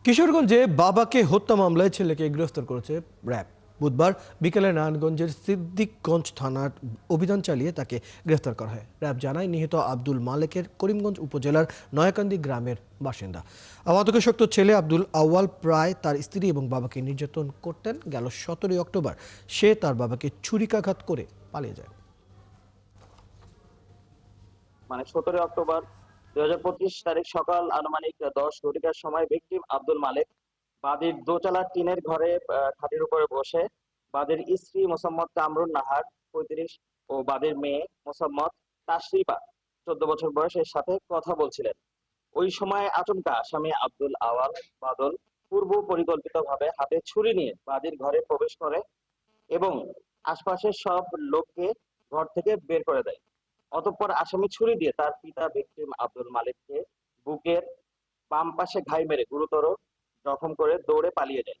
কিশোরগঞ্জে বাবাকে হত্যা মামলায় ছেলেকে গ্রেফতার করেছে র্যাব। বুধবার বিকেলে নারায়ণগঞ্জের সিদ্দিকগঞ্জ থানার অভিযান চালিয়ে তাকে গ্রেফতার করা হয়। র্যাব জানায় নিহত আব্দুল মালেকের করিমগঞ্জ উপজেলার নয়াকান্দি গ্রামের বাসিন্দা। মাদকাসক্ত ছেলে আব্দুল আউয়াল প্রায় তার স্ত্রী এবং বাবাকে নির্যাতন করতেন। গেল 17 অক্টোবর সে তার বাবাকে ছুরিকাঘাত করে পালিয়ে যায়। 17 অক্টোবর 2025 তারিখ সকাল আনুমানিক 10 ঘটিকার সময় ভিকটিম আব্দুল মালেক বাদীর দোতলার টিনের ঘরে খাটের উপরে বসে বাদীর স্ত্রী মোসাম্মদ কামরুন নাহার 35 ও বাদীর মেয়ে মোসাম্মদ তাশরিফা 14 বছর বয়সের সাথে কথা বলছিলেন। ওই সময় আচমকা আসামি আব্দুল আওয়াল বাদল পূর্ব পরিকল্পিতভাবে হাতে ছুরি নিয়ে বাদীর ঘরে প্রবেশ করে এবং আশপাশের সব লোককে ঘর থেকে বের করে দেয়। অতঃপর আসামি ছুরি দিয়ে তার পিতা ভিকটিম আব্দুল মালিককে বুকের বাম পাশে ঘাই মেরে গুরুতর জখম করে দৌড়ে পালিয়ে যায়।